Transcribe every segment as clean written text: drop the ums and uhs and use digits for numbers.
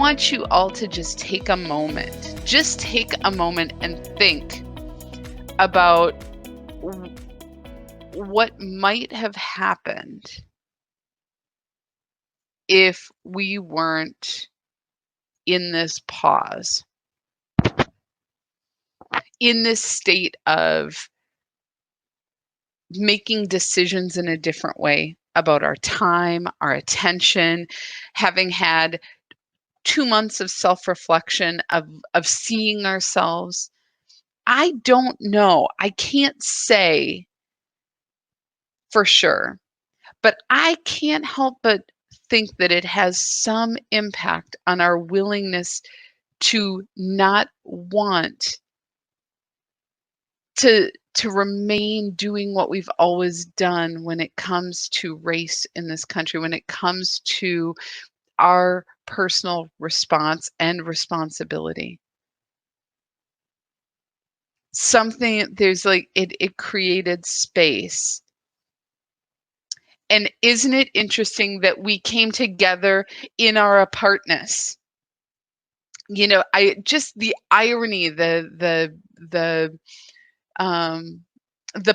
want you all to just take a moment. Just take a moment and think about what might have happened if we weren't in this pause, in this state of making decisions in a different way about our time, our attention, having had 2 months of self-reflection, of seeing ourselves. I don't know. I can't say for sure, but I can't help but think that it has some impact on our willingness to not want to remain doing what we've always done when it comes to race in this country, when it comes to our personal response and responsibility. There's like it created space. And isn't it interesting that we came together in our apartness? You know, I just the irony, the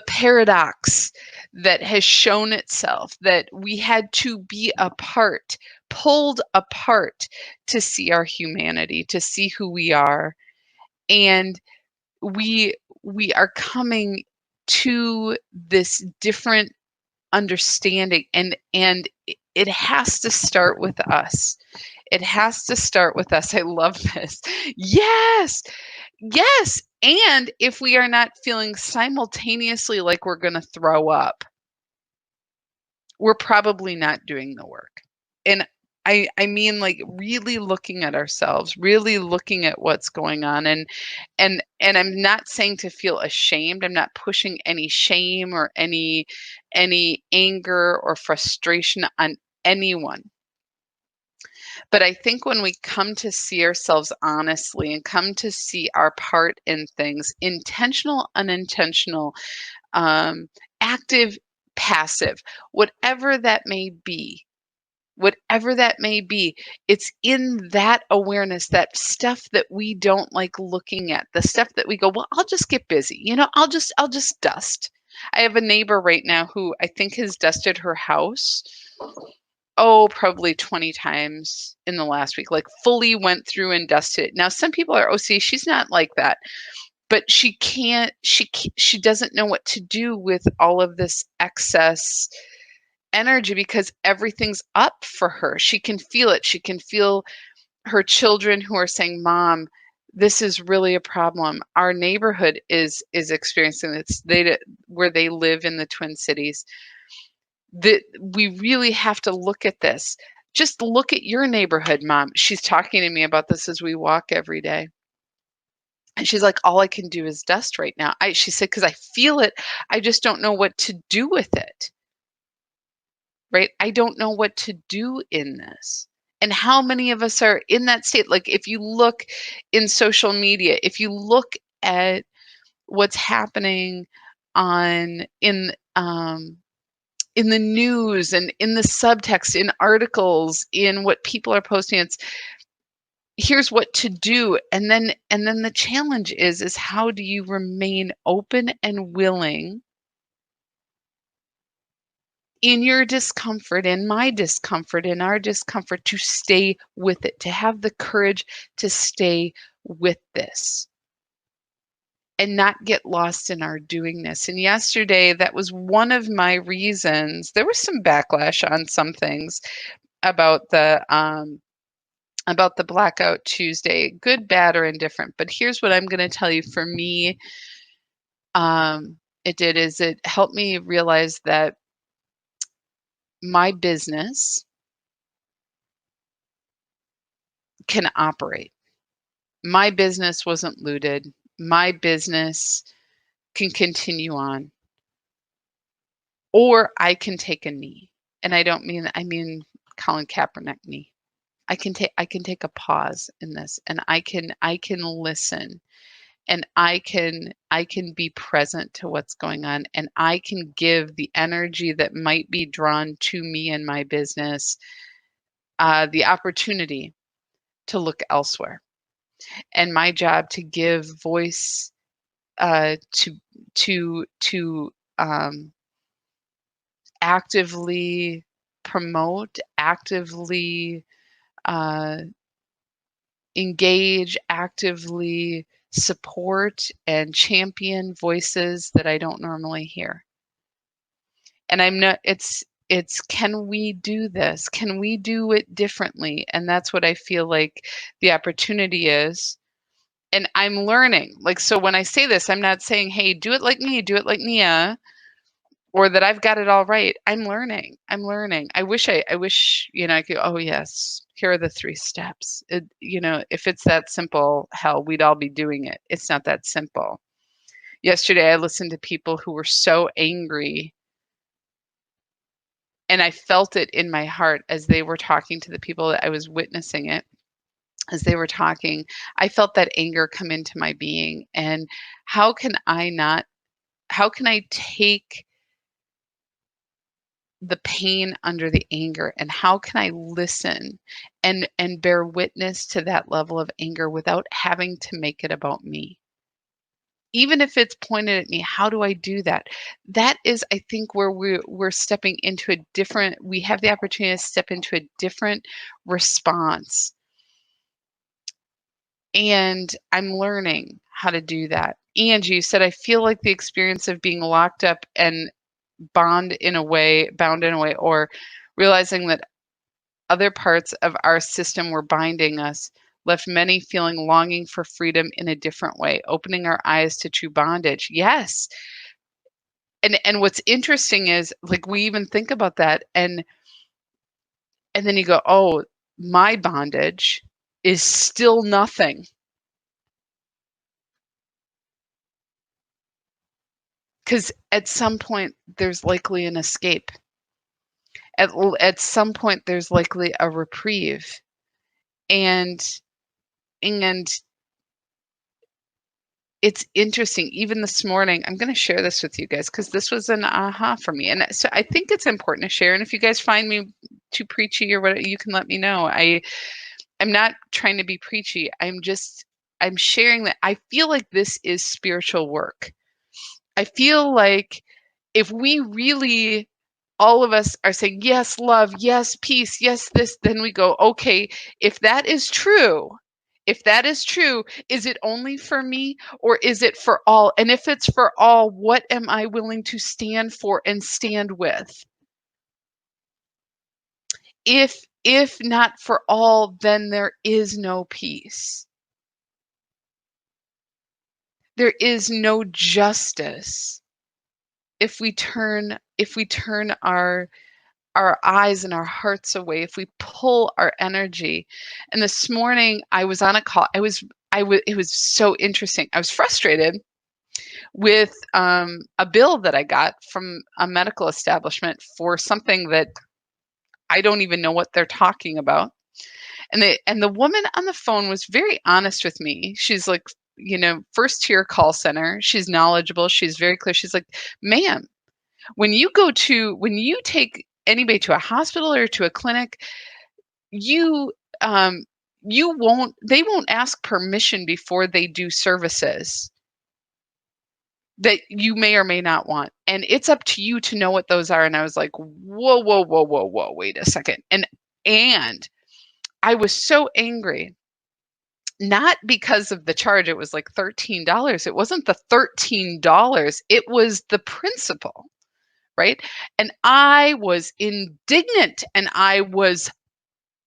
paradox that has shown itself, that we had to be apart, pulled apart to see our humanity, to see who we are. And we are coming to this different understanding, and it has to start with us. It has to start with us. I love this. Yes. Yes. And if we are not feeling simultaneously like we're going to throw up, we're probably not doing the work. And I mean, like, really looking at ourselves, really looking at what's going on. And I'm not saying to feel ashamed. I'm not pushing any shame or any anger or frustration on anyone. But I think when we come to see ourselves honestly and come to see our part in things, intentional, unintentional, active, passive, whatever that may be, it's in that awareness, that stuff that we don't like looking at, the stuff that we go, well, I'll just get busy. You know, I'll just dust. I have a neighbor right now who I think has dusted her house, probably 20 times in the last week, like fully went through and dusted it. Now, some people are OCD. She's not like that, but she doesn't know what to do with all of this excess energy because everything's up for her. She can feel it. She can feel her children who are saying, Mom, this is really a problem. Our neighborhood is experiencing this. Where they live in the Twin Cities, that we really have to look at this. Just look at your neighborhood, Mom. She's talking to me about this as we walk every day. And she's like, all I can do is dust right now. She said, because I feel it. I just don't know what to do with it. Right? I don't know what to do in this. And how many of us are in that state? Like, if you look in social media, if you look at what's happening in the news and in the subtext, in articles, in what people are posting, it's here's what to do. And then the challenge is how do you remain open and willing in your discomfort, in my discomfort, in our discomfort, to stay with it, to have the courage to stay with this and not get lost in our doingness. And yesterday, that was one of my reasons. There was some backlash on some things about the Blackout Tuesday, good, bad, or indifferent. But here's what I'm going to tell you. For me, it helped me realize that my business can operate. My business wasn't looted. My business can continue on. Or I can take a knee. And I mean Colin Kaepernick knee. I can take a pause in this, and I can listen, and I can be present to what's going on, and I can give the energy that might be drawn to me and my business the opportunity to look elsewhere. And my job to give voice to actively promote, actively uh, engage, actively support and champion voices that I don't normally hear. And I'm not, it's can we do this? Can we do it differently? And that's what I feel like the opportunity is. And I'm learning. Like, so when I say this, I'm not saying, hey, do it like me, do it like Nea, or that I've got it all right. I'm learning. I'm learning. I wish, I could, oh yes, here are the 3 steps. If it's that simple, hell, we'd all be doing it. It's not that simple. Yesterday, I listened to people who were so angry, and I felt it in my heart as they were talking to the people that I was witnessing it. As they were talking, I felt that anger come into my being. And how can I take the pain under the anger, and how can I listen and bear witness to that level of anger without having to make it about me? Even if it's pointed at me, how do I do that? That is, I think, where we're stepping into a different, we have the opportunity to step into a different response. And I'm learning how to do that. Angie said, I feel like the experience of being locked up and bound in a way, or realizing that other parts of our system were binding us, left many feeling longing for freedom in a different way, opening our eyes to true bondage. Yes. And what's interesting is, like, we even think about that, and then you go, oh, my bondage is still nothing. Because at some point there's likely an escape. At some point there's likely a reprieve. And it's interesting. Even this morning, I'm going to share this with you guys because this was an aha for me. And so I think it's important to share. And if you guys find me too preachy or whatever, you can let me know. I'm not trying to be preachy. I'm sharing that I feel like this is spiritual work. I feel like if we really, all of us are saying, yes, love, yes, peace, yes, this, then we go, okay, if that is true, is it only for me or is it for all? And if it's for all, what am I willing to stand for and stand with? If not for all, then there is no peace. There is no justice if we turn our eyes and our hearts away, if we pull our energy. And this morning I was on a call. It was so interesting. I was frustrated with a bill that I got from a medical establishment for something that I don't even know what they're talking about. And the woman on the phone was very honest with me. She's like, first tier call center. She's knowledgeable. She's very clear. She's like, ma'am, when you take anybody to a hospital or to a clinic, you they won't ask permission before they do services that you may or may not want. And it's up to you to know what those are. And I was like, whoa, whoa, whoa, whoa, whoa, wait a second. And I was so angry, not because of the charge. It was like $13. It wasn't the $13. It was the principle. Right. And I was indignant and I was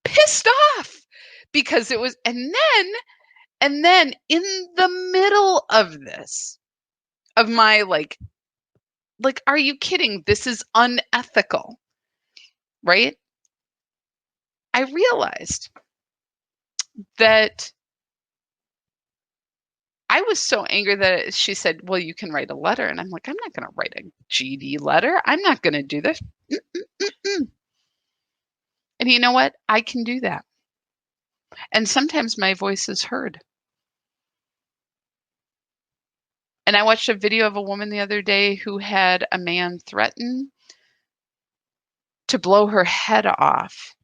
pissed off because it was, and then in the middle of this, of my like, are you kidding? This is unethical. Right. I realized that I was so angry that she said, well, you can write a letter. And I'm like, I'm not going to write a GD letter. I'm not going to do this. And you know what? I can do that. And sometimes my voice is heard. And I watched a video of a woman the other day who had a man threaten to blow her head off.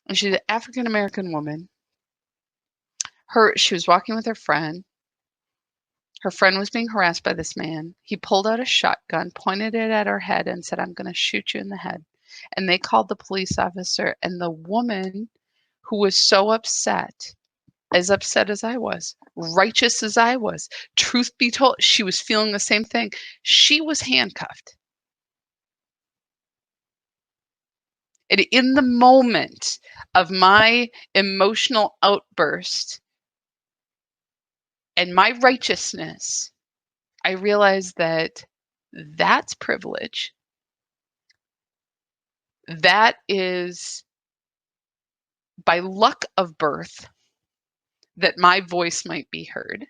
And she's an African American woman. She was walking with her friend. Her friend was being harassed by this man. He pulled out a shotgun, pointed it at her head, and said, "I'm going to shoot you in the head." And they called the police officer. And the woman, who was so upset as I was, righteous as I was, truth be told, she was feeling the same thing. She was handcuffed. And in the moment of my emotional outburst and my righteousness, I realized that that's privilege. That is by luck of birth that my voice might be heard.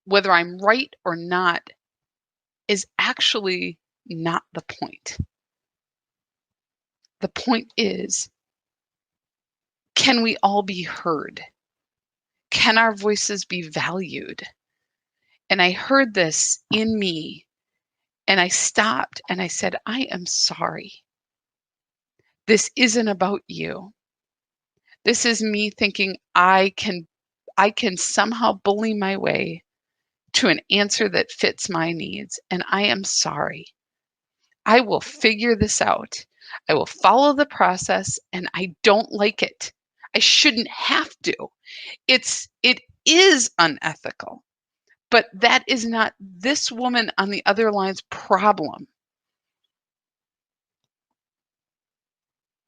Whether I'm right or not is actually not the point. The point is, can we all be heard? Can our voices be valued? And I heard this in me, and I stopped and I said, I am sorry. This isn't about you. This is me thinking I can somehow bully my way to an answer that fits my needs. And I am sorry. I will figure this out. I will follow the process, and I don't like it. I shouldn't have to. It is unethical, but that is not this woman on the other line's problem.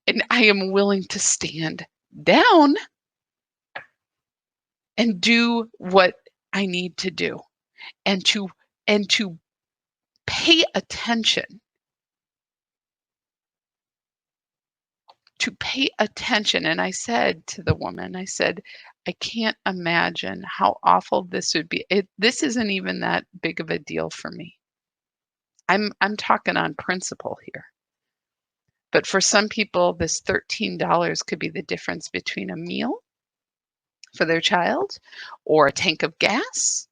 And I am willing to stand down and do what I need to do, and to pay attention. To pay attention. And I said to the woman, I said, I can't imagine how awful this would be. This isn't even that big of a deal for me. I'm talking on principle here. But for some people, this $13 could be the difference between a meal for their child, or a tank of gas,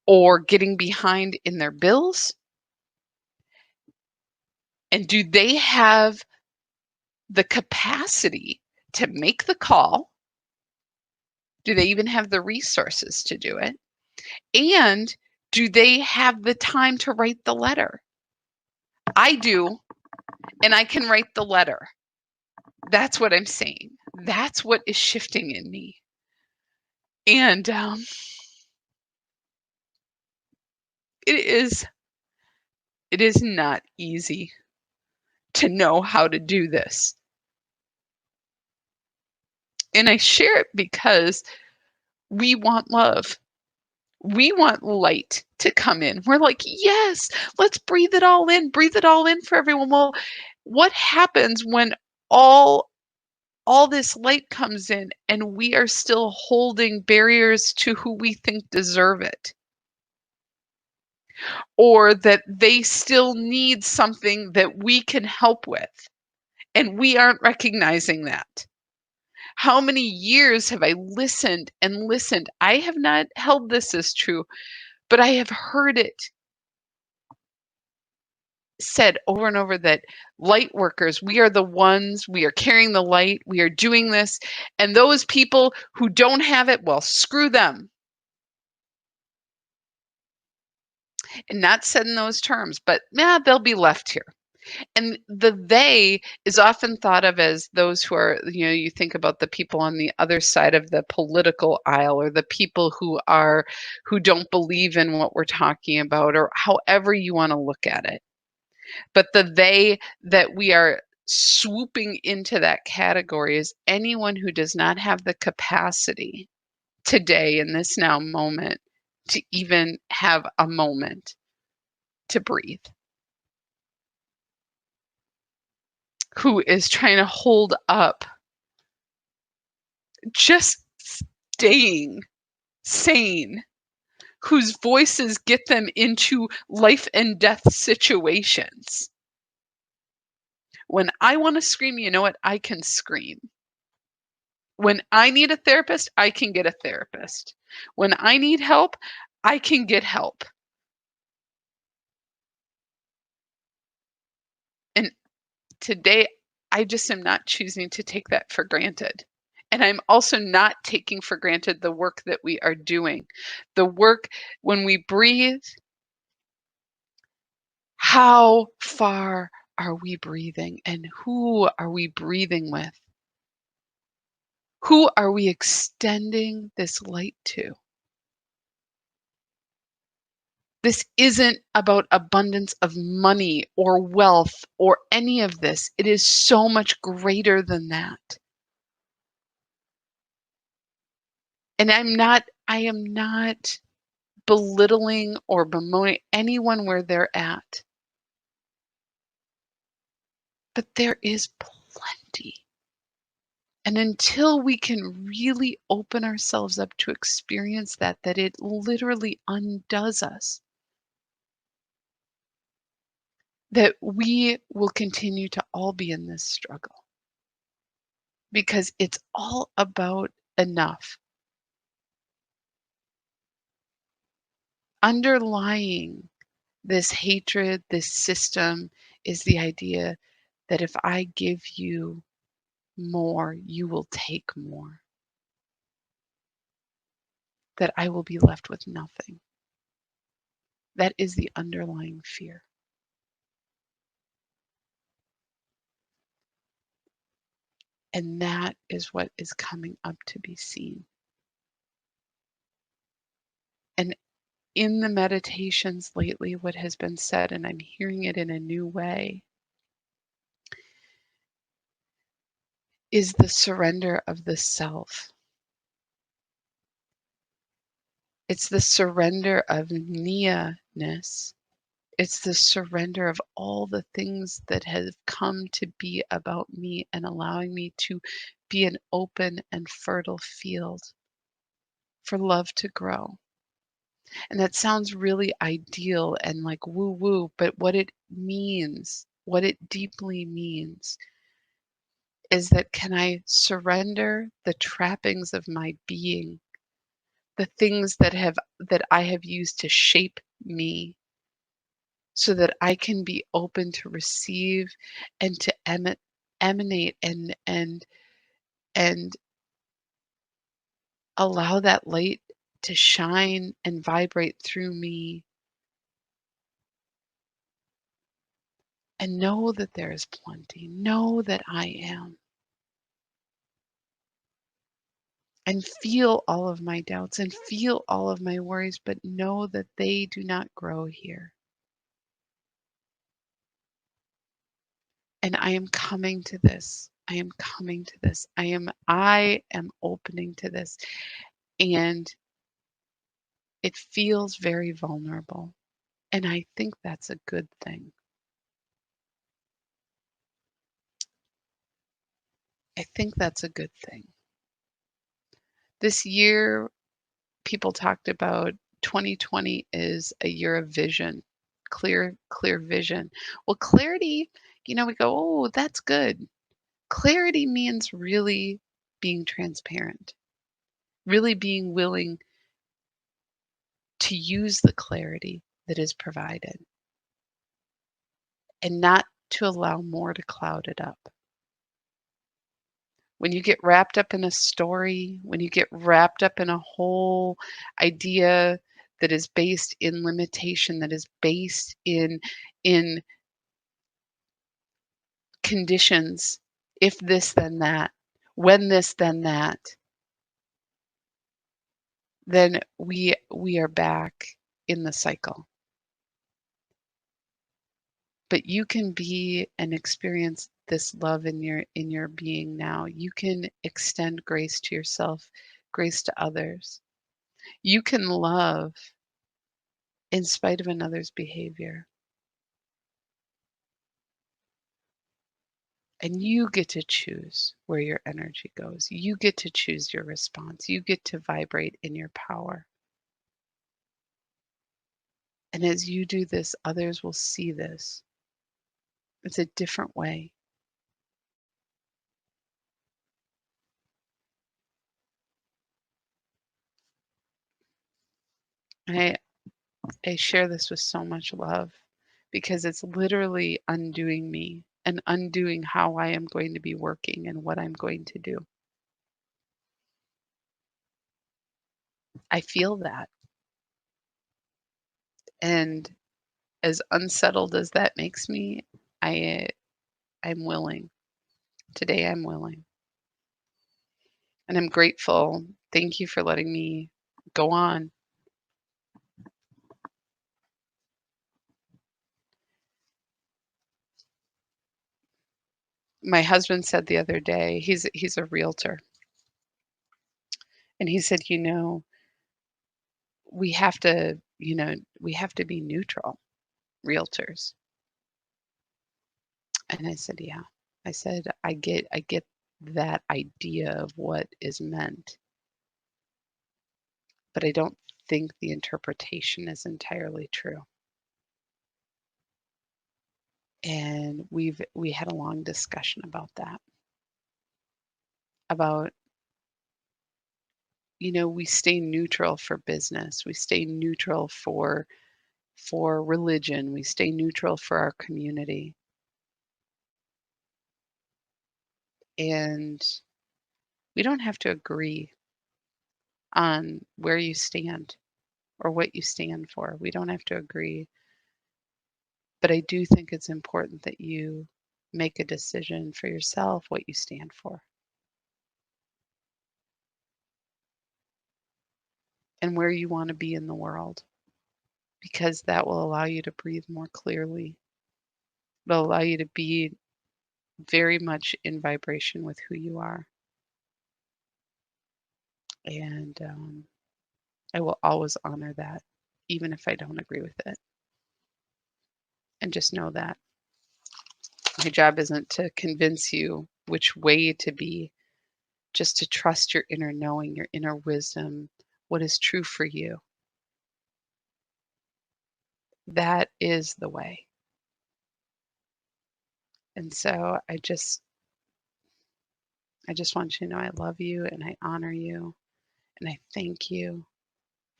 or getting behind in their bills. And do they have the capacity to make the call? Do they even have the resources to do it? And do they have the time to write the letter? I do, and I can write the letter. That's what I'm saying. That's what is shifting in me. And it is not easy to know how to do this. And I share it because we want love. We want light to come in. We're like, yes, let's breathe it all in for everyone. Well, what happens when all this light comes in and we are still holding barriers to who we think deserve it? Or that they still need something that we can help with, and we aren't recognizing that. How many years have I listened and listened? I have not held this as true, but I have heard it said over and over that light workers, we are the ones, we are carrying the light, we are doing this, and those people who don't have it, well, screw them. And not said in those terms, but yeah, they'll be left here. And the they is often thought of as those who are, you think about the people on the other side of the political aisle, or the people who don't believe in what we're talking about, or however you want to look at it. But the they that we are swooping into that category is anyone who does not have the capacity today in this now moment to even have a moment to breathe. Who is trying to hold up just staying sane, whose voices get them into life and death situations. When I want to scream, you know what? I can scream. When I need a therapist, I can get a therapist. When I need help, I can get help. And today I just am not choosing to take that for granted. And I'm also not taking for granted the work that we are doing. The work when we breathe, how far are we breathing and who are we breathing with? Who are we extending this light to? This isn't about abundance of money or wealth or any of this. It is so much greater than that. And I am not belittling or bemoaning anyone where they're at. But there is plenty. And until we can really open ourselves up to experience that it literally undoes us, that we will continue to all be in this struggle because it's all about enough. Underlying this hatred, this system, is the idea that if I give you more, you will take more, that I will be left with nothing. That is the underlying fear. And that is what is coming up to be seen. And in the meditations lately, what has been said, and I'm hearing it in a new way, is the surrender of the self. It's the surrender of Nea-ness. It's the surrender of all the things that have come to be about me and allowing me to be an open and fertile field for love to grow. And that sounds really ideal and like woo woo, but what it means, what it deeply means, is that can I surrender the trappings of my being, the things that I have used to shape me, so that I can be open to receive and to emanate and allow that light to shine and vibrate through me, and know that there is plenty, know that I am, and feel all of my doubts and feel all of my worries, but know that they do not grow here. And I am coming to this. I am coming to this. I am opening to this. And it feels very vulnerable. And I think that's a good thing. I think that's a good thing. This year, people talked about 2020 is a year of vision, clear vision. Well, clarity, we go, oh, that's good. Clarity means really being transparent, really being willing to use the clarity that is provided and not to allow more to cloud it up. When you get wrapped up in a story, when you get wrapped up in a whole idea that is based in limitation, that is based in conditions, if this then that, when this then that, then we are back in the cycle. But you can be and experience this love in your being now. You can extend grace to yourself, grace to others. You can love in spite of another's behavior. And you get to choose where your energy goes. You get to choose your response. You get to vibrate in your power. And as you do this, others will see this. It's a different way. And I share this with so much love because it's literally undoing me and undoing how I am going to be working and what I'm going to do. I feel that. And as unsettled as that makes me, I'm willing. Today I'm willing. And I'm grateful. Thank you for letting me go on. My husband said the other day, he's a realtor, and he said, we have to, we have to be neutral realtors. And I said, yeah. I said, I get that idea of what is meant, but I don't think the interpretation is entirely true. And we had a long discussion about that. About, we stay neutral for business, we stay neutral for religion, we stay neutral for our community. And we don't have to agree on where you stand or what you stand for. We don't have to agree. But I do think it's important that you make a decision for yourself what you stand for and where you want to be in the world, because that will allow you to breathe more clearly. It'll allow you to be very much in vibration with who you are. And I will always honor that, even if I don't agree with it. And just know that my job isn't to convince you which way to be, just to trust your inner knowing, your inner wisdom, what is true for you. That is the way. And so I just want you to know I love you and I honor you and I thank you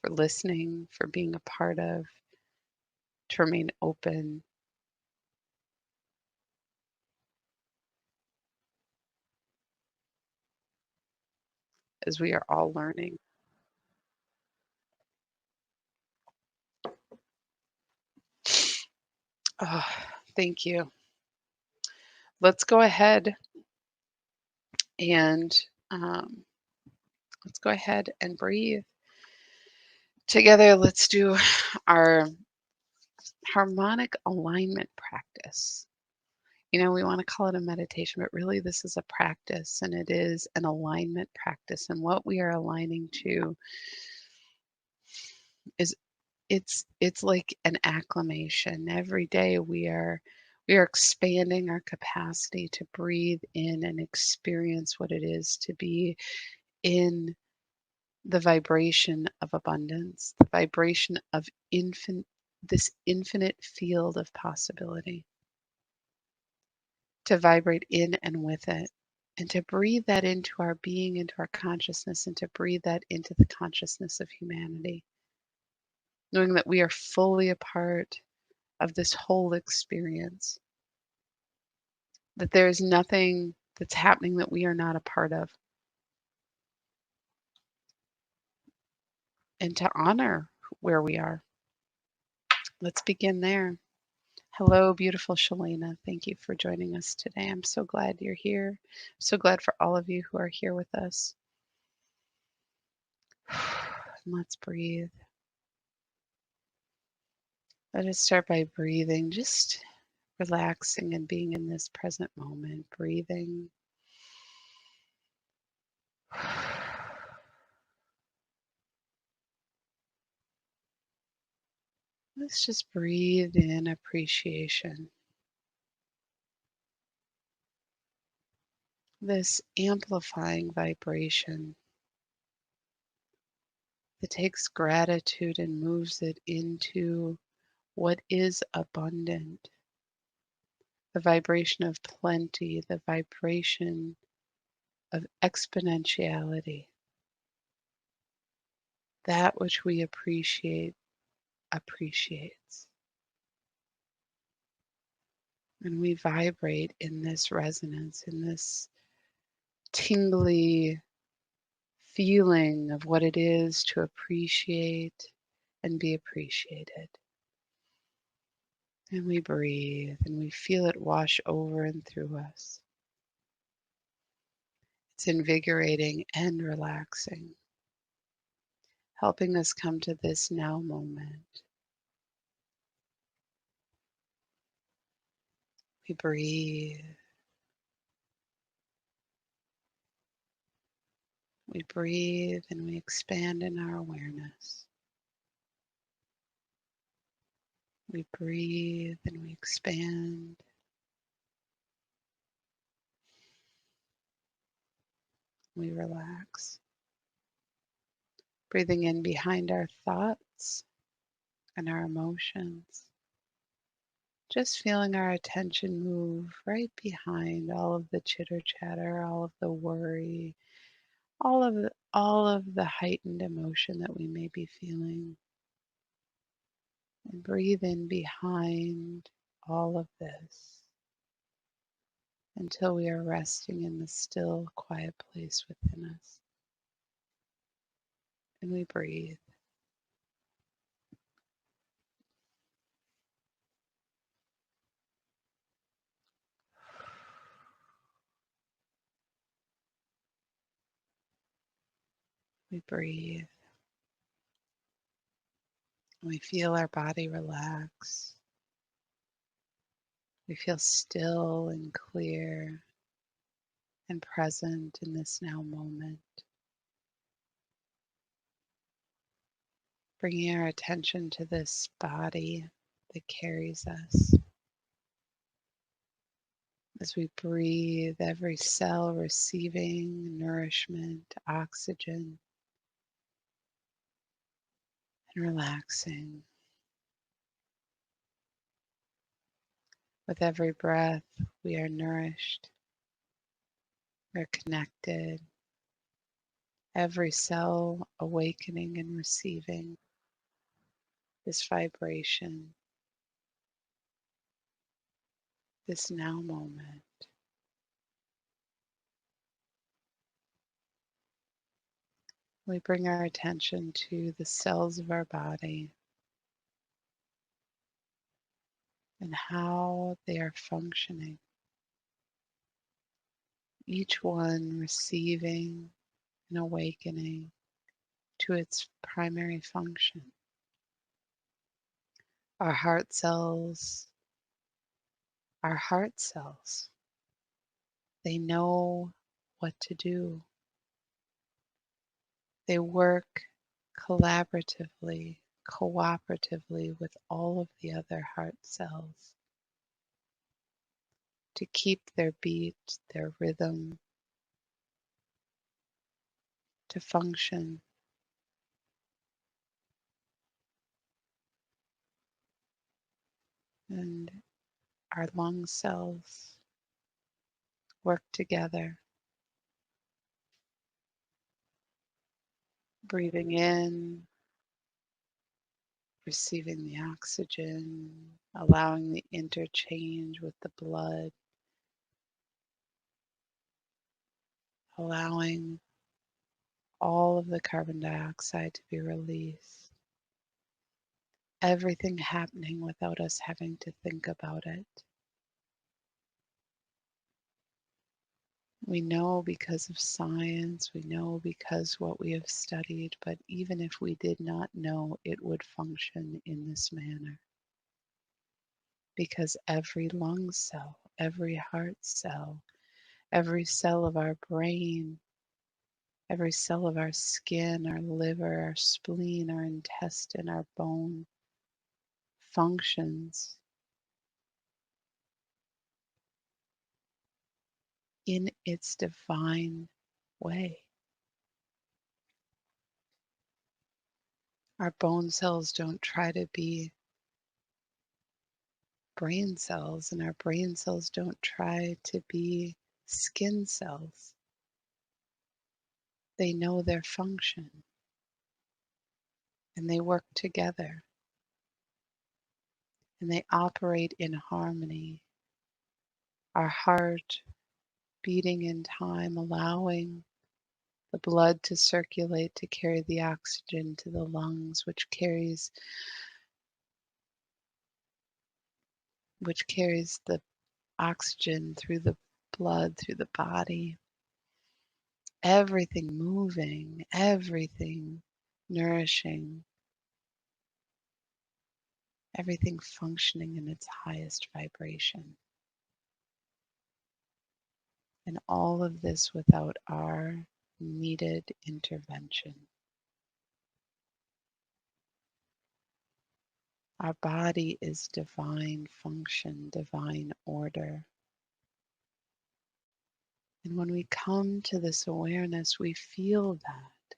for listening, for being a part of, to remain open. As we are all learning. Oh, thank you. Let's go ahead and um, let's go ahead and breathe together. Let's do our harmonic alignment practice. We want to call it a meditation, but really this is a practice, and it is an alignment practice. And what we are aligning to is it's like an acclamation. Every day we are expanding our capacity to breathe in and experience what it is to be in the vibration of abundance, the vibration of this infinite field of possibility, to vibrate in and with it, and to breathe that into our being, into our consciousness, and to breathe that into the consciousness of humanity, knowing that we are fully a part of this whole experience, that there is nothing that's happening that we are not a part of, and to honor where we are. Let's begin there. Hello, beautiful Shalena. Thank you for joining us today. I'm so glad you're here. I'm so glad for all of you who are here with us. Let's breathe. Let us start by breathing, just relaxing and being in this present moment, breathing. Let's just breathe in appreciation. This amplifying vibration that takes gratitude and moves it into what is abundant. The vibration of plenty, the vibration of exponentiality. That which we appreciate appreciates. And we vibrate in this resonance, in this tingly feeling of what it is to appreciate and be appreciated. And we breathe and we feel it wash over and through us. It's invigorating and relaxing, helping us come to this now moment. We breathe. We breathe and we expand in our awareness. We breathe and we expand. We relax. Breathing in behind our thoughts and our emotions. Just feeling our attention move right behind all of the chitter chatter, all of the worry, all of the heightened emotion that we may be feeling. And breathe in behind all of this until we are resting in the still, quiet place within us. And we breathe. We breathe. We feel our body relax. We feel still and clear and present in this now moment. Bringing our attention to this body that carries us. As we breathe, every cell receiving nourishment, oxygen, and relaxing. With every breath, we are nourished, we're connected, every cell awakening and receiving this vibration, this now moment. We bring our attention to the cells of our body and how they are functioning, each one receiving and awakening to its primary function. Our heart cells, they know what to do. They work collaboratively, cooperatively with all of the other heart cells to keep their beat, their rhythm, to function. And our lung cells work together, breathing in, receiving the oxygen, allowing the interchange with the blood, allowing all of the carbon dioxide to be released. Everything happening without us having to think about it. We know because of science, we know because what we have studied, but even if we did not know, it would function in this manner. Because every lung cell, every heart cell, every cell of our brain, every cell of our skin, our liver, our spleen, our intestine, our bone functions in its divine way. Our bone cells don't try to be brain cells, and our brain cells don't try to be skin cells. They know their function and they work together and they operate in harmony our heart beating in time, allowing the blood to circulate to carry the oxygen to the lungs, which carries the oxygen through the blood, through the body. Everything moving, everything nourishing, everything functioning in its highest vibration. And all of this without our needed intervention. Our body is divine function, divine order. And when we come to this awareness, we feel that.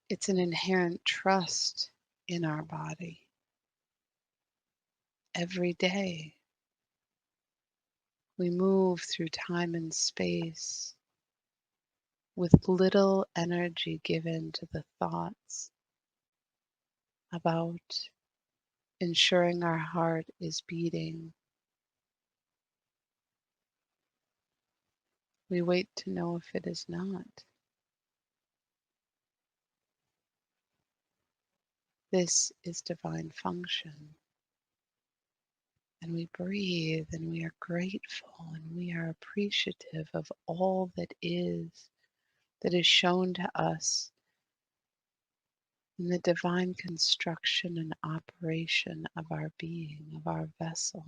It's an inherent trust in our body. Every day, we move through time and space with little energy given to the thoughts about ensuring our heart is beating. We wait to know if it is not. This is divine function. And we breathe and we are grateful and we are appreciative of all that is shown to us in the divine construction and operation of our being, of our vessel,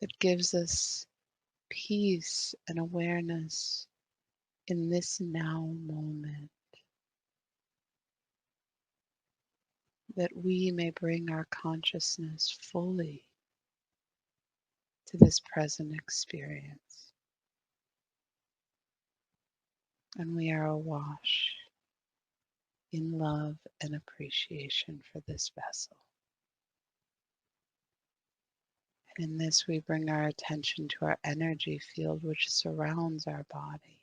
that gives us peace and awareness in this now moment, that we may bring our consciousness fully to this present experience. And we are awash in love and appreciation for this vessel. And in this, we bring our attention to our energy field, which surrounds our body,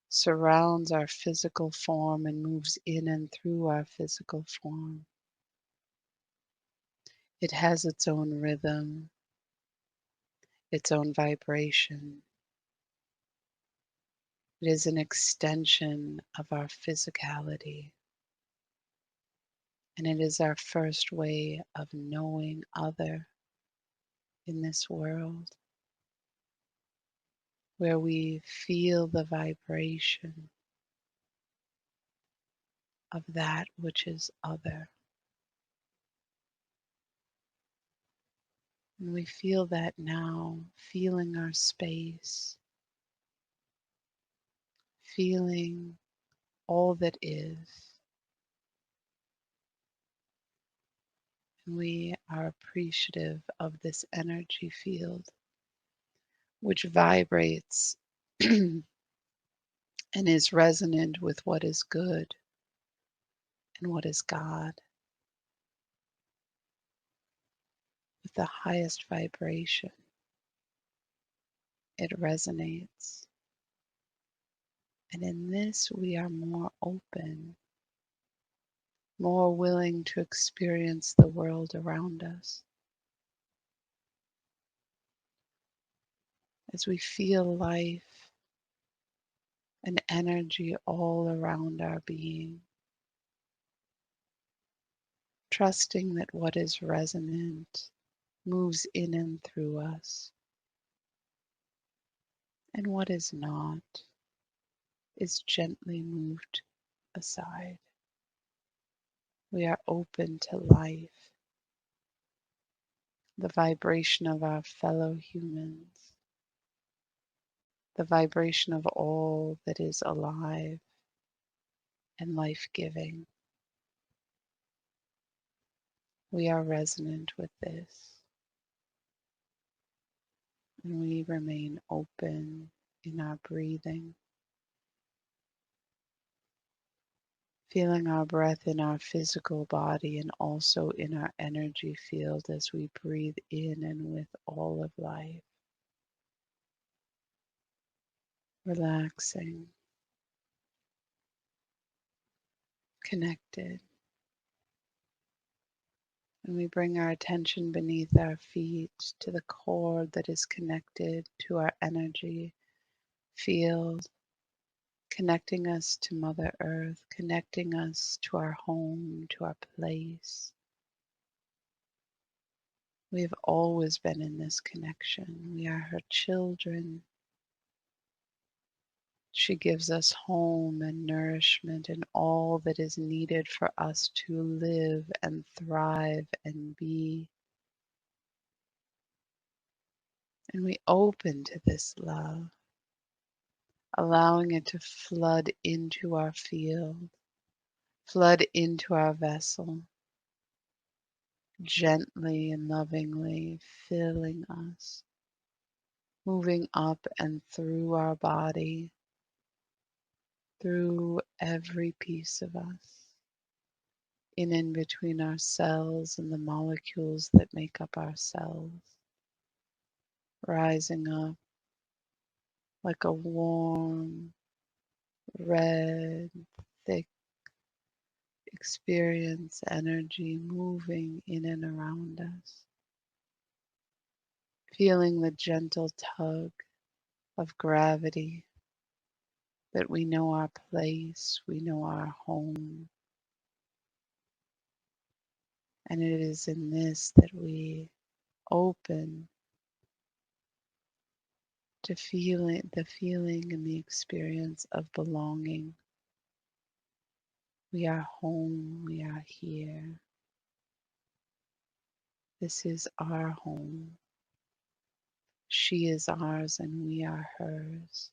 surrounds our physical form, and moves in and through our physical form. It has its own rhythm, its own vibration. It is an extension of our physicality. And it is our first way of knowing other in this world, where we feel the vibration of that which is other. And we feel that now, feeling our space, feeling all that is. And we are appreciative of this energy field, which vibrates and is resonant with what is good and what is God, with the highest vibration. It resonates. And in this, we are more open, more willing to experience the world around us. As we feel life and energy all around our being, trusting that what is resonant moves in and through us, and what is not is gently moved aside. We are open to life, the vibration of our fellow humans, the vibration of all that is alive and life-giving. We are resonant with this, and we remain open in our breathing, feeling our breath in our physical body and also in our energy field as we breathe in and with all of life. Relaxing, connected, And we bring our attention beneath our feet to the cord that is connected to our energy field, connecting us to Mother Earth, connecting us to our home, to our place. We have always been in this connection. We are her children. She gives us home and nourishment and all that is needed for us to live and thrive and be. And we open to this love, allowing it to flood into our field, flood into our vessel, gently and lovingly filling us, moving up and through our body, through every piece of us, in and between our cells and the molecules that make up our cells, rising up like a warm, red, thick experience energy moving in and around us, feeling the gentle tug of gravity that we know our place, we know our home, and it is in this that we open to the feeling and the experience of belonging. We are home, we are here. This is our home. She is ours and we are hers.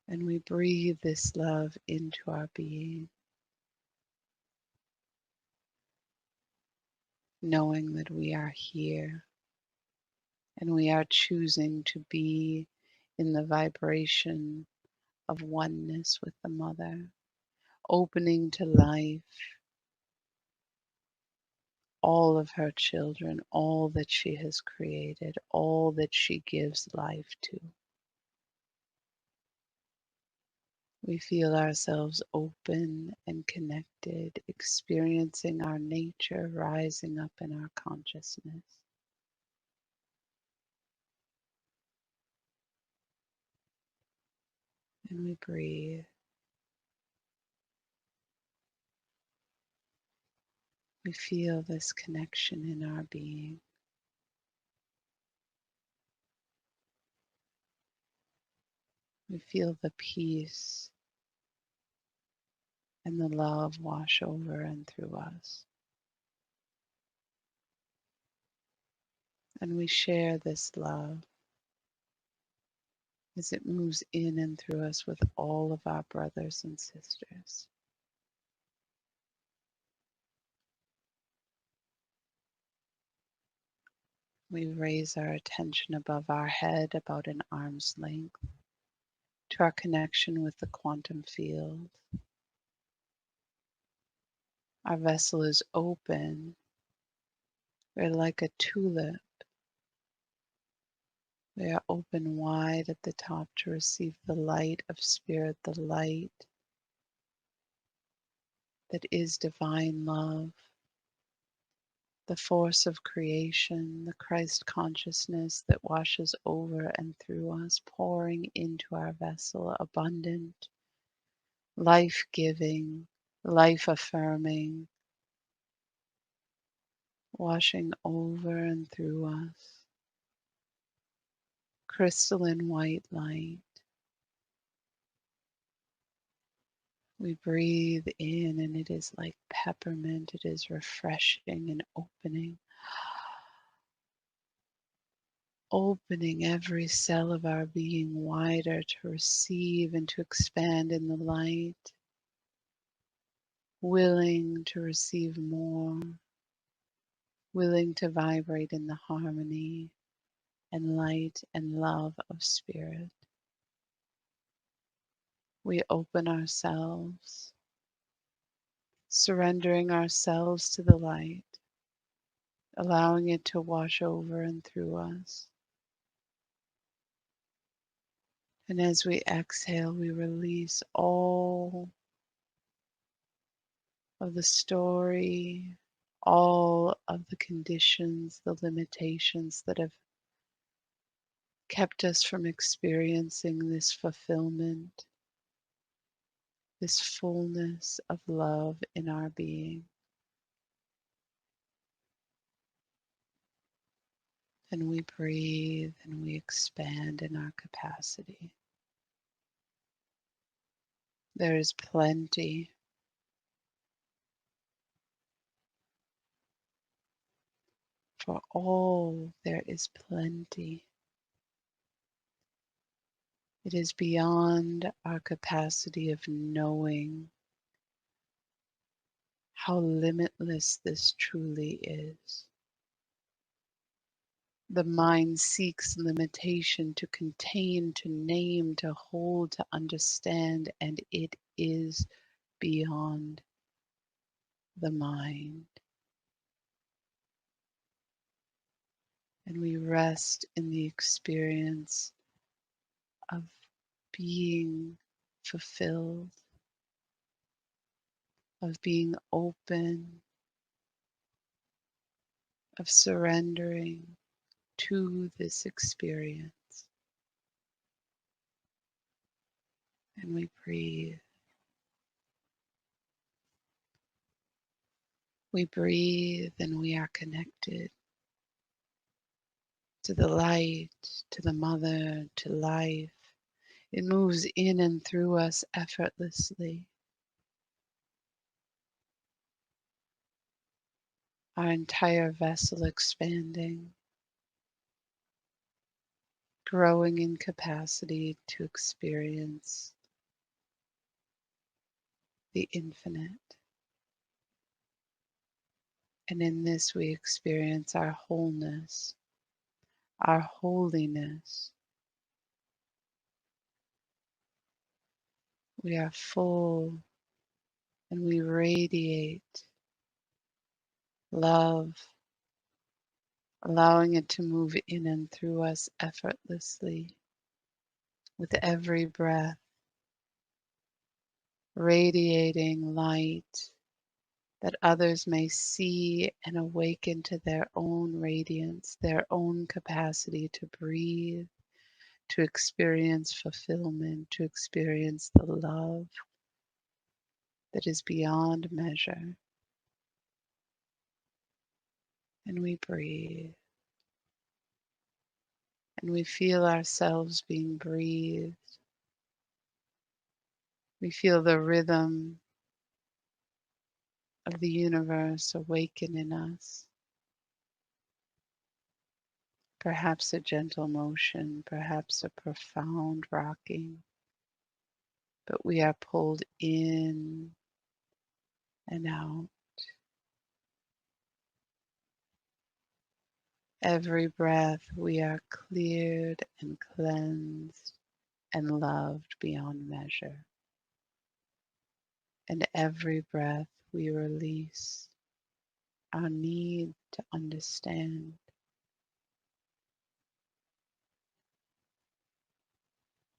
And we breathe this love into our being, knowing that we are here and we are choosing to be in the vibration of oneness with the Mother, opening to life all of her children, all that she has created, all that she gives life to. We feel ourselves open and connected, experiencing our nature rising up in our consciousness. And we breathe. We feel this connection in our being. We feel the peace and the love wash over and through us. And we share this love as it moves in and through us with all of our brothers and sisters. We raise our attention above our head about an arm's length to our connection with the quantum field. Our vessel is open. We're like a tulip. We are open wide at the top to receive the light of Spirit, the light that is divine love, the force of creation, the Christ consciousness that washes over and through us, pouring into our vessel, abundant, life-giving, life-affirming, washing over and through us, crystalline white light. We breathe in and it is like peppermint. It is refreshing and opening. Opening every cell of our being wider to receive and to expand in the light. Willing to receive more. Willing to vibrate in the harmony and light and love of Spirit. We open ourselves, surrendering ourselves to the light, allowing it to wash over and through us. And as we exhale, we release all of the story, all of the conditions, the limitations that have kept us from experiencing this fulfillment, this fullness of love in our being. And we breathe and we expand in our capacity. There is plenty. For all there is plenty. It is beyond our capacity of knowing how limitless this truly is. The mind seeks limitation to contain, to name, to hold, to understand, and it is beyond the mind. And we rest in the experience of being fulfilled, of being open, of surrendering to this experience. And we breathe. We breathe and we are connected to the light, to the mother, to life. It moves in and through us effortlessly. Our entire vessel expanding, growing in capacity to experience the infinite. And in this we experience our wholeness, our holiness. We are full and we radiate love, allowing it to move in and through us effortlessly with every breath, radiating light that others may see and awaken to their own radiance, their own capacity to breathe, to experience fulfillment, to experience the love that is beyond measure. And we breathe. And we feel ourselves being breathed. We feel the rhythm of the universe awaken in us. Perhaps a gentle motion, perhaps a profound rocking, but we are pulled in and out. Every breath we are cleared and cleansed and loved beyond measure. And every breath we release our need to understand,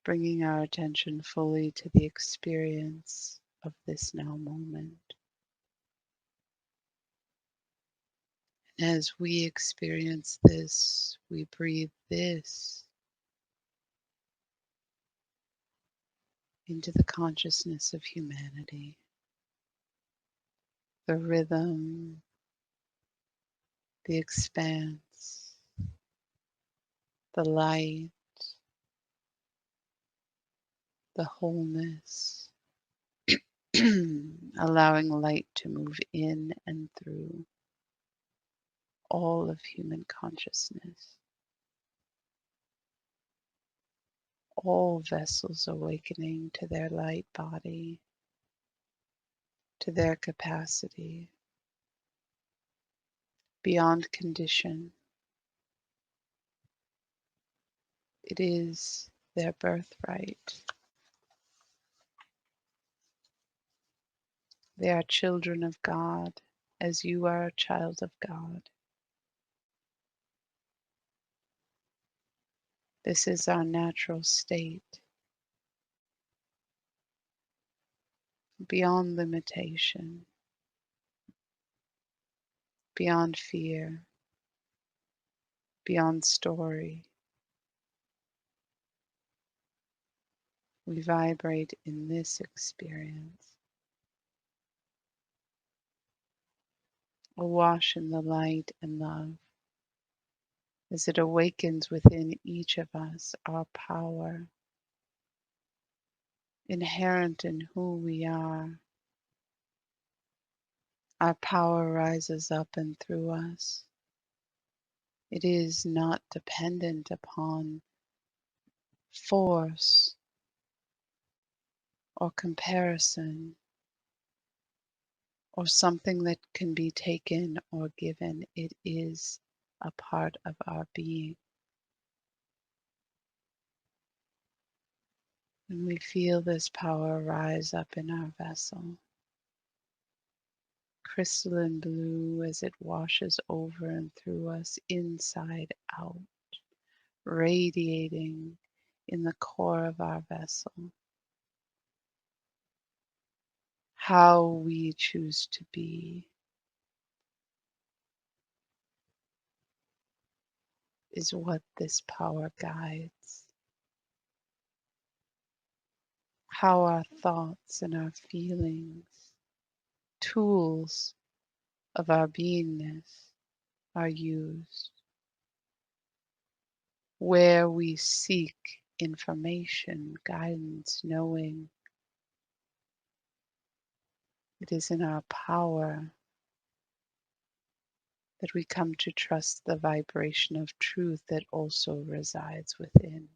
bringing our attention fully to the experience of this now moment. And as we experience this, we breathe this into the consciousness of humanity, the rhythm, the expanse, the light, the wholeness, allowing light to move in and through all of human consciousness, all vessels awakening to their light body, to their capacity, beyond condition. It is their birthright. They are children of God, as you are a child of God. This is our natural state, beyond limitation. beyond fear, beyond story. We vibrate in this experience, awash in the light and love, as it awakens within each of us our power, inherent in who we are. Our power rises up and through us. It is not dependent upon force or comparison or something that can be taken or given. It is a part of our being. When we feel this power rise up in our vessel, crystalline blue as it washes over and through us, inside out, radiating in the core of our vessel. How we choose to be is what this power guides. How our thoughts and our feelings, tools of our beingness, are used. Where we seek information, guidance, knowing, it is in our power that we come to trust the vibration of truth that also resides within,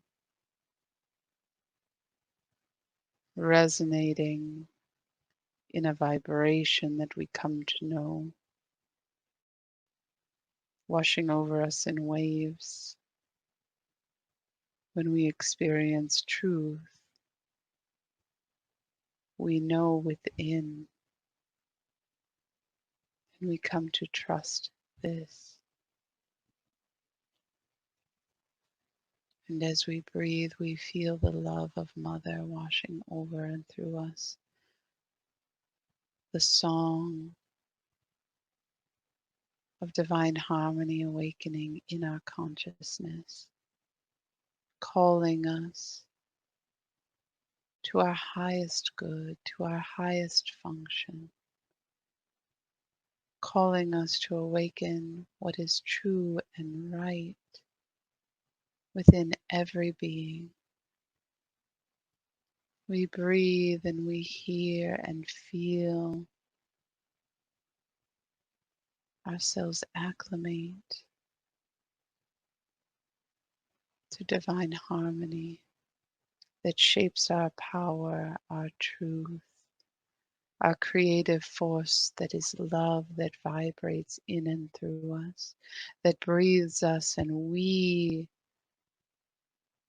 resonating in a vibration that we come to know, washing over us in waves. When we experience truth, we know within, and we come to trust this. And as we breathe, we feel the love of Mother washing over and through us. The song of divine harmony awakening in our consciousness, calling us to our highest good, to our highest function, calling us to awaken what is true and right within every being. We breathe and we hear and feel ourselves acclimate to divine harmony that shapes our power, our truth, our creative force that is love that vibrates in and through us, that breathes us, and we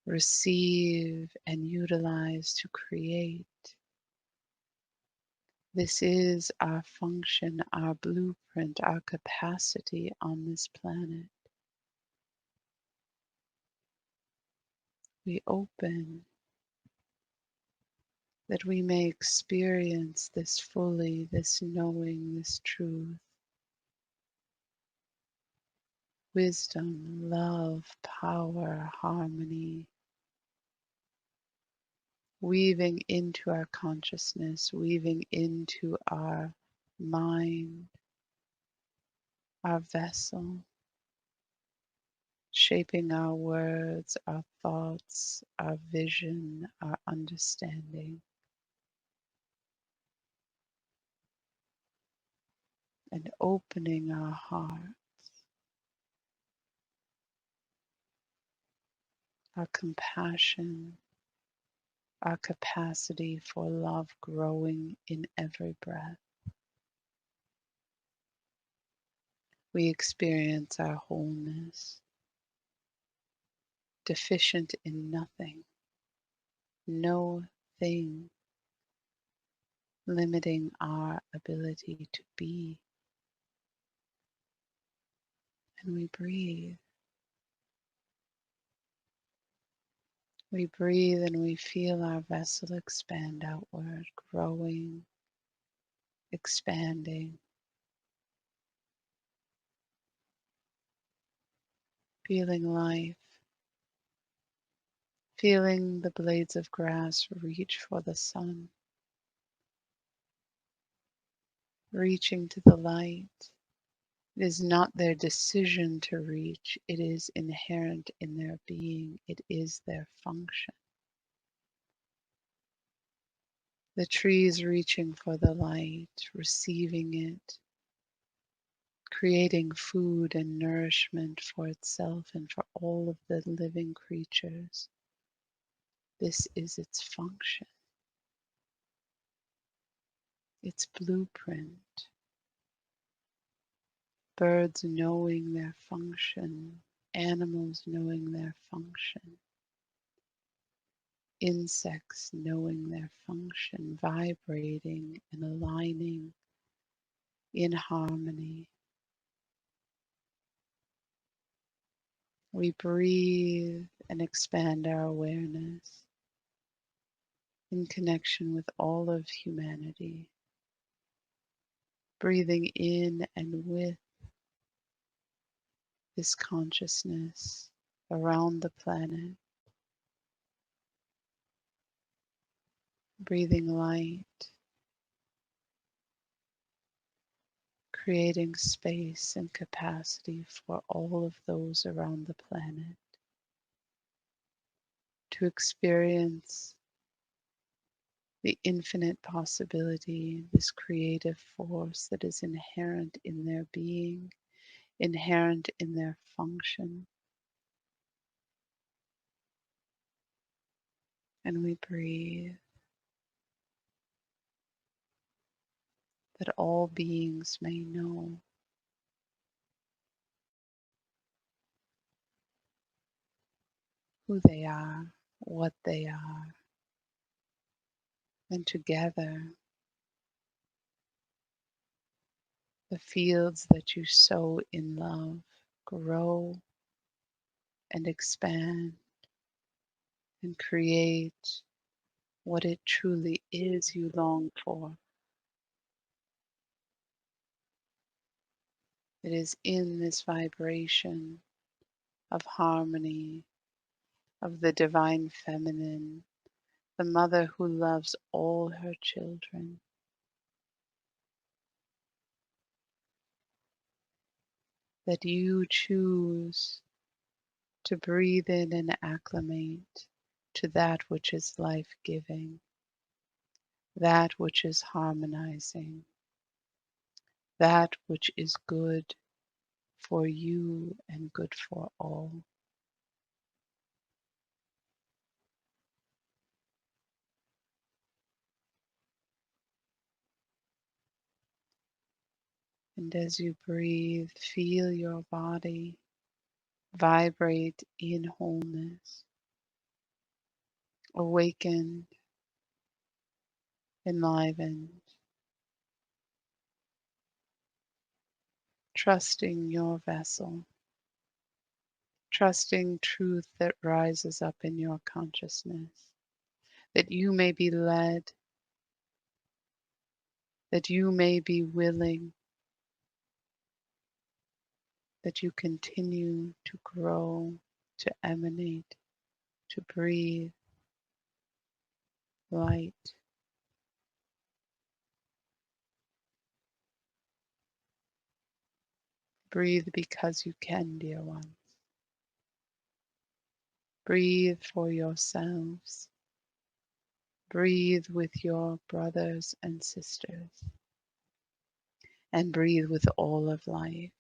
receive and utilize to create. This is our function, our blueprint, our capacity on this planet. We open that we may experience this fully, this knowing, this truth, wisdom, love, power, harmony, weaving into our consciousness, weaving into our mind, our vessel, shaping our words, our thoughts, our vision, our understanding, and opening our heart, our compassion, our capacity for love growing in every breath. We experience our wholeness, deficient in nothing, no thing limiting our ability to be. And we breathe. We breathe and we feel our vessel expand outward, growing, expanding, feeling life, feeling the blades of grass reach for the sun, reaching to the light. It is not their decision to reach, it is inherent in their being, it is their function. The trees reaching for the light, receiving it, creating food and nourishment for itself and for all of the living creatures. This is its function, its blueprint. Birds knowing their function, animals knowing their function, insects knowing their function, vibrating and aligning in harmony. We breathe and expand our awareness in connection with all of humanity, breathing in and with this consciousness around the planet, breathing light, creating space and capacity for all of those around the planet to experience the infinite possibility, this creative force that is inherent in their being, inherent in their function. And we breathe that all beings may know who they are, what they are, and together the fields that you sow in love grow and expand and create what it truly is you long for. It is in this vibration of harmony, of the divine feminine, the mother who loves all her children, that you choose to breathe in and acclimate to that which is life-giving, that which is harmonizing, that which is good for you and good for all. And as you breathe, feel your body vibrate in wholeness, awakened, enlivened, trusting your vessel, trusting truth that rises up in your consciousness, that you may be led, that you may be willing, that you continue to grow, to emanate, to breathe light. Breathe because you can, dear ones. Breathe for yourselves. Breathe with your brothers and sisters. And breathe with all of life.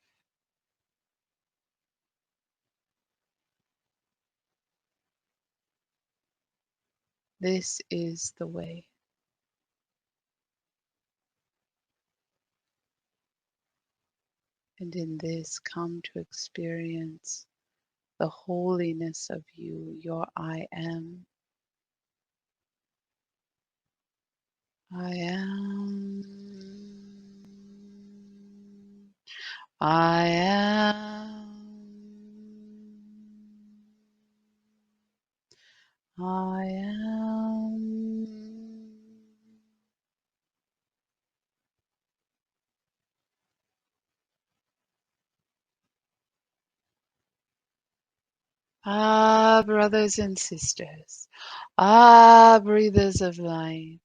This is the way. And in this, come to experience the holiness of you, your I am. I am. I am. I am. Ah, brothers and sisters. Ah, breathers of light.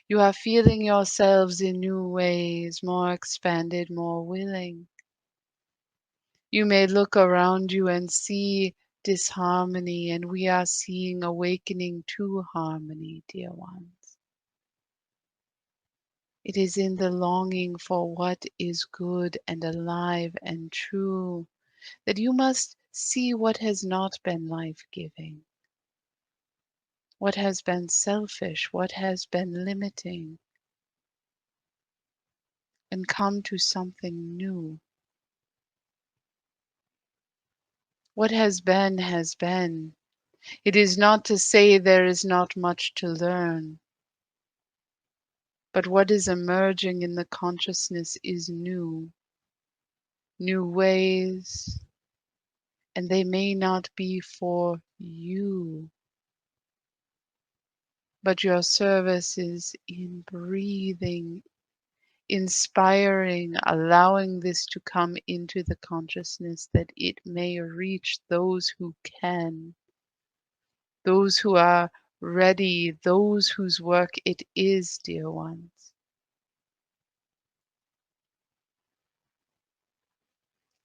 You are feeling yourselves in new ways, more expanded, more willing. You may look around you and see disharmony, and we are seeing awakening to harmony, dear ones. It is in the longing for what is good and alive and true that you must see what has not been life-giving, what has been selfish, what has been limiting, and come to something new. What has been has been. It is not to say there is not much to learn, but what is emerging in the consciousness is new, new ways, and they may not be for you, but your service is in breathing, inspiring, allowing this to come into the consciousness that it may reach those who can, those who are ready, those whose work it is, dear ones.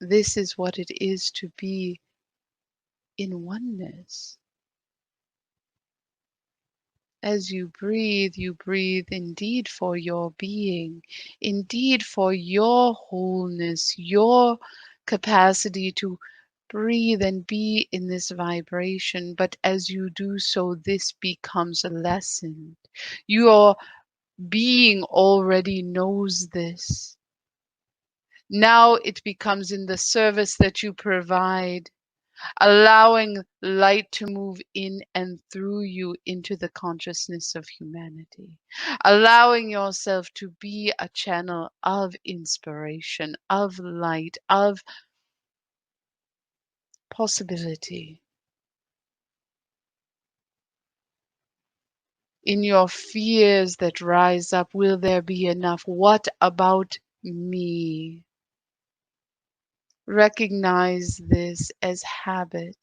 This is what it is to be in oneness. As you breathe indeed for your being, indeed for your wholeness, your capacity to breathe and be in this vibration. But as you do so, this becomes a lesson. Your being already knows this. Now it becomes in the service that you provide, allowing light to move in and through you into the consciousness of humanity, allowing yourself to be a channel of inspiration, of light, of possibility. In your fears that rise up, will there be enough? What about me? Recognize this as habit.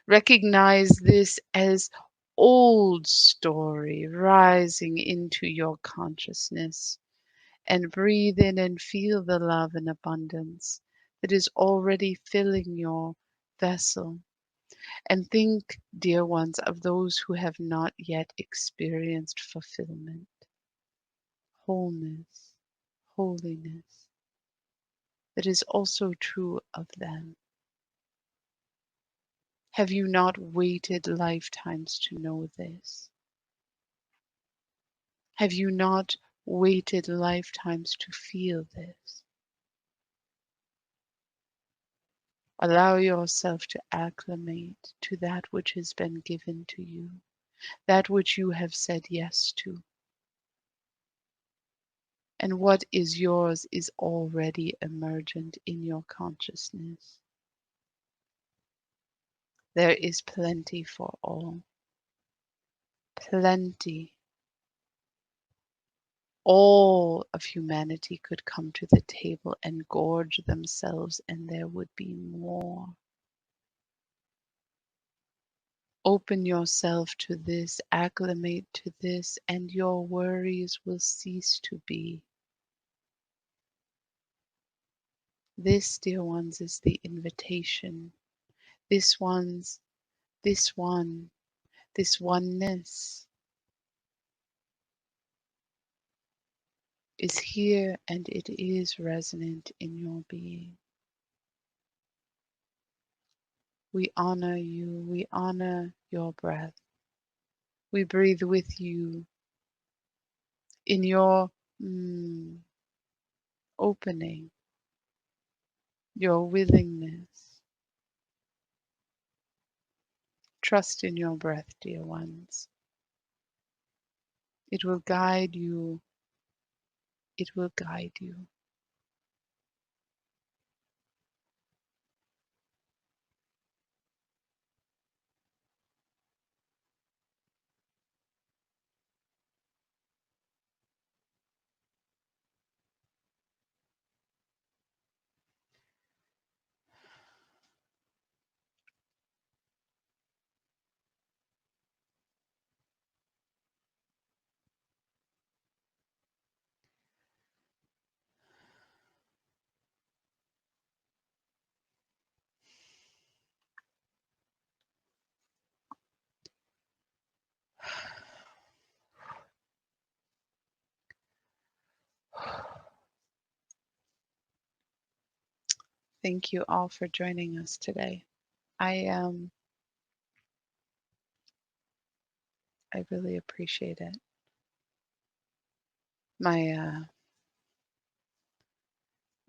Recognize this as old story rising into your consciousness, and breathe in and feel the love and abundance that is already filling your vessel. And think, dear ones, of those who have not yet experienced fulfillment, wholeness, holiness, that is also true of them. Have you not waited lifetimes to know this? Have you not waited lifetimes to feel this? Allow yourself to acclimate to that which has been given to you, that which you have said yes to. And what is yours is already emergent in your consciousness. There is plenty for all. Plenty. All of humanity could come to the table and gorge themselves, and there would be more. Open yourself to this, acclimate to this, and your worries will cease to be. This, dear ones, is the invitation. This one's, this one, this oneness is here and it is resonant in your being. We honor you. We honor your breath. We breathe with you in your opening, your willingness. Trust in your breath, dear ones. It will guide you. It will guide you. Thank you all for joining us today. I really appreciate it.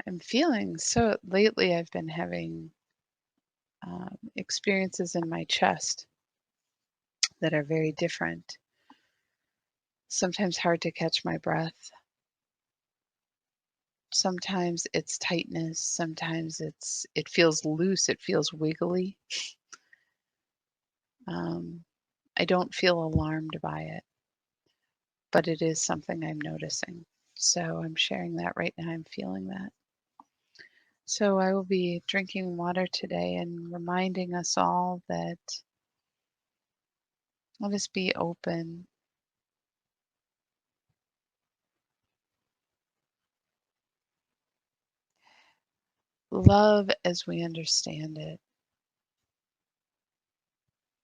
I'm feeling so lately. I've been having experiences in my chest that are very different. Sometimes hard to catch my breath. Sometimes it's tightness. Sometimes it feels loose. It feels wiggly. I don't feel alarmed by it, but it is something I'm noticing. So I'm sharing that right now. I'm feeling that. So I will be drinking water today and reminding us all that let us be open. Love, as we understand it,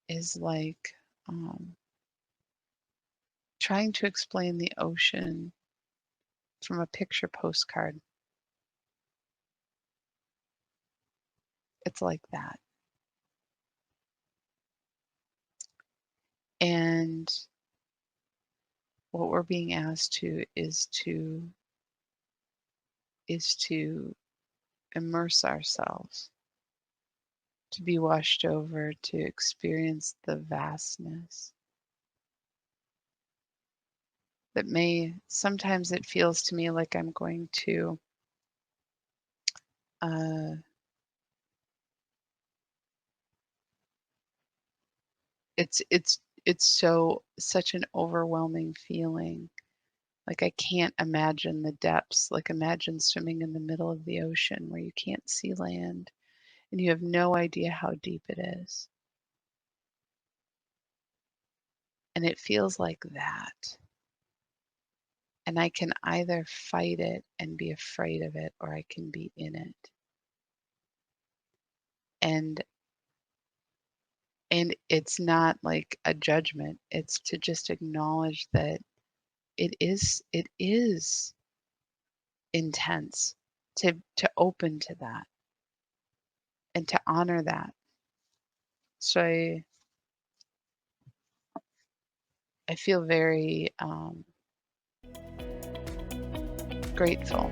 is like trying to explain the ocean from a picture postcard. It's like that. And what we're being asked to is to immerse ourselves, to be washed over, to experience the vastness that may sometimes it feels to me like I'm going to uh, it's so such an overwhelming feeling. Like I can't imagine the depths. Like imagine swimming in the middle of the ocean where you can't see land and you have no idea how deep it is. And it feels like that. And I can either fight it and be afraid of it, or I can be in it. And it's not like a judgment. It's to just acknowledge that it is intense, to open to that and to honor that. So I feel very grateful.